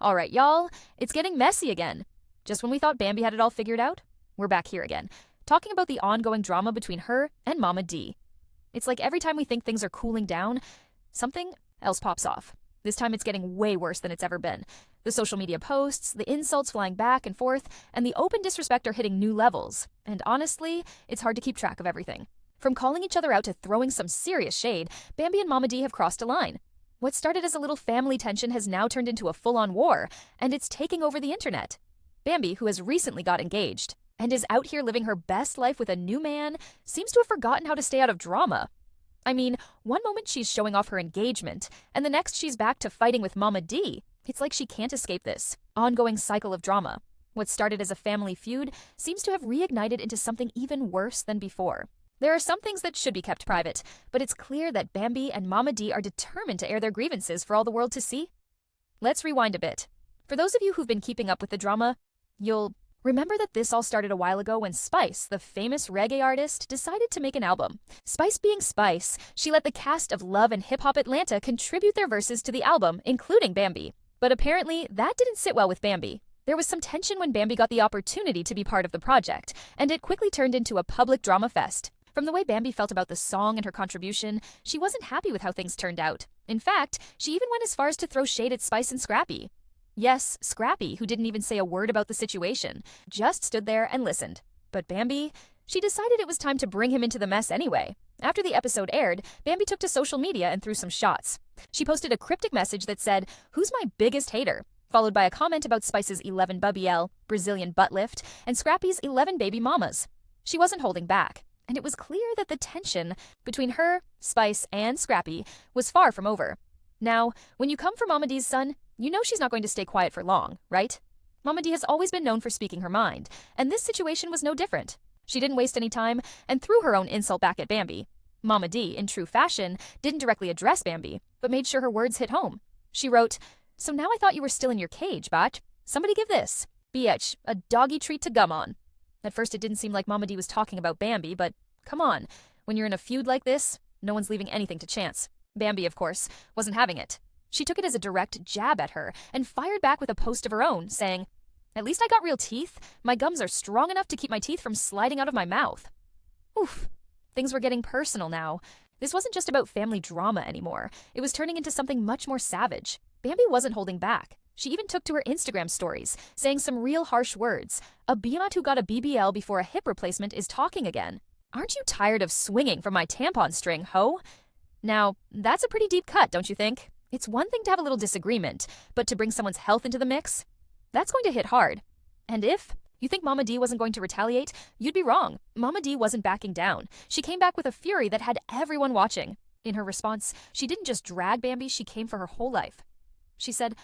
All right, y'all, it's getting messy again. Just when we thought Bambi had it all figured out, we're back here again, talking about the ongoing drama between her and Mama D. It's like every time we think things are cooling down, something else pops off. This time it's getting way worse than it's ever been. The social media posts, the insults flying back and forth, and the open disrespect are hitting new levels. And honestly, it's hard to keep track of everything. From calling each other out to throwing some serious shade, Bambi and Mama D have crossed a line. What started as a little family tension has now turned into a full-on war, and it's taking over the internet. Bambi, who has recently got engaged and is out here living her best life with a new man, seems to have forgotten how to stay out of drama. I mean, one moment she's showing off her engagement, and the next she's back to fighting with Mama D. It's like she can't escape this ongoing cycle of drama. What started as a family feud seems to have reignited into something even worse than before. There are some things that should be kept private, but it's clear that Bambi and Mama D are determined to air their grievances for all the world to see. Let's rewind a bit. For those of you who've been keeping up with the drama, you'll remember that this all started a while ago when Spice, the famous reggae artist, decided to make an album. Spice being Spice, she let the cast of Love and Hip Hop Atlanta contribute their verses to the album, including Bambi. But apparently, that didn't sit well with Bambi. There was some tension when Bambi got the opportunity to be part of the project, and it quickly turned into a public drama fest. From the way Bambi felt about the song and her contribution, she wasn't happy with how things turned out. In fact, she even went as far as to throw shade at Spice and Scrappy. Yes, Scrappy, who didn't even say a word about the situation, just stood there and listened. But Bambi, she decided it was time to bring him into the mess anyway. After the episode aired, Bambi took to social media and threw some shots. She posted a cryptic message that said, "Who's my biggest hater?" followed by a comment about Spice's 11 Bubby L, Brazilian butt lift, and Scrappy's 11 baby mamas. She wasn't holding back. And it was clear that the tension between her, Spice, and Scrappy was far from over. Now, when you come for Mama D's son, you know she's not going to stay quiet for long, right? Mama D has always been known for speaking her mind, and this situation was no different. She didn't waste any time and threw her own insult back at Bambi. Mama D, in true fashion, didn't directly address Bambi, but made sure her words hit home. She wrote, "So now I thought you were still in your cage, but somebody give this. BH, a doggy treat to gum on." At first it didn't seem like Mama D was talking about Bambi, but come on, when you're in a feud like this, no one's leaving anything to chance. Bambi, of course, wasn't having it. She took it as a direct jab at her and fired back with a post of her own, saying, "At least I got real teeth. My gums are strong enough to keep my teeth from sliding out of my mouth." Oof. Things were getting personal now. This wasn't just about family drama anymore. It was turning into something much more savage. Bambi wasn't holding back. She even took to her Instagram stories, saying some real harsh words. A beanut who got a BBL before a hip replacement is talking again. "Aren't you tired of swinging from my tampon string, ho?" Now, that's a pretty deep cut, don't you think? It's one thing to have a little disagreement, but to bring someone's health into the mix? That's going to hit hard. And if you think Mama D wasn't going to retaliate, you'd be wrong. Mama D wasn't backing down. She came back with a fury that had everyone watching. In her response, she didn't just drag Bambi, she came for her whole life. She said,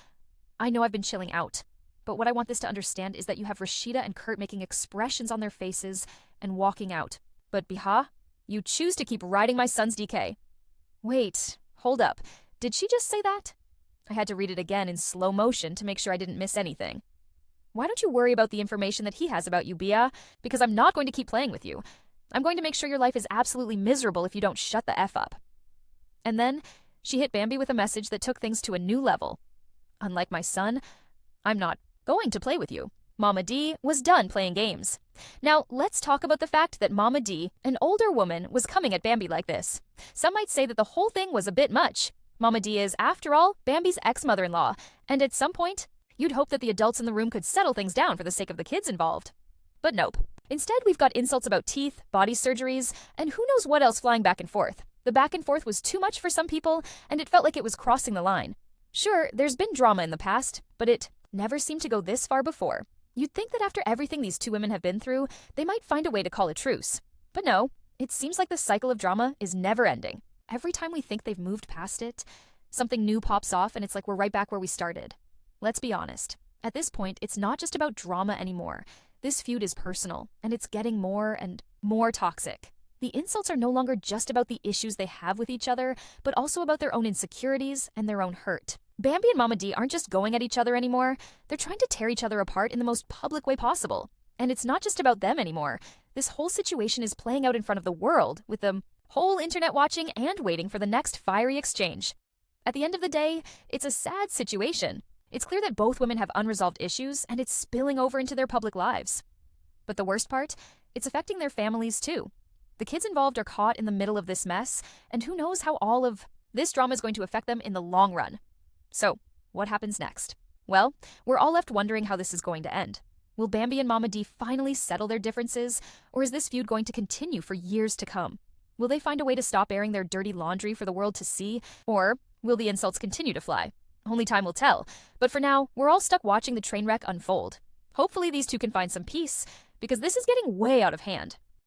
"I know I've been chilling out, but what I want this to understand is that you have Rashida and Kurt making expressions on their faces and walking out. But Biha, you choose to keep riding my son's DK." Wait, hold up. Did she just say that? I had to read it again in slow motion to make sure I didn't miss anything. "Why don't you worry about the information that he has about you, Bia? Because I'm not going to keep playing with you. I'm going to make sure your life is absolutely miserable if you don't shut the F up." And then she hit Bambi with a message that took things to a new level. "Unlike my son, I'm not going to play with you." Mama D was done playing games. Now, let's talk about the fact that Mama D, an older woman, was coming at Bambi like this. Some might say that the whole thing was a bit much. Mama D is, after all, Bambi's ex-mother-in-law, and at some point, you'd hope that the adults in the room could settle things down for the sake of the kids involved. But nope. Instead, we've got insults about teeth, body surgeries, and who knows what else flying back and forth. The back and forth was too much for some people, and it felt like it was crossing the line. Sure, there's been drama in the past, but it never seemed to go this far before. You'd think that after everything these two women have been through, they might find a way to call a truce. But no, it seems like the cycle of drama is never ending. Every time we think they've moved past it, something new pops off and it's like we're right back where we started. Let's be honest. At this point, it's not just about drama anymore. This feud is personal, and it's getting more and more toxic. The insults are no longer just about the issues they have with each other, but also about their own insecurities and their own hurt. Bambi and Mama D aren't just going at each other anymore, they're trying to tear each other apart in the most public way possible. And it's not just about them anymore. This whole situation is playing out in front of the world, with the whole internet watching and waiting for the next fiery exchange. At the end of the day, it's a sad situation. It's clear that both women have unresolved issues, and it's spilling over into their public lives. But the worst part? It's affecting their families too. The kids involved are caught in the middle of this mess, and who knows how all of this drama is going to affect them in the long run. So, what happens next? Well, we're all left wondering how this is going to end. Will Bambi and Mama D finally settle their differences, or is this feud going to continue for years to come? Will they find a way to stop airing their dirty laundry for the world to see, or will the insults continue to fly? Only time will tell, but for now, we're all stuck watching the train wreck unfold. Hopefully these two can find some peace, because this is getting way out of hand.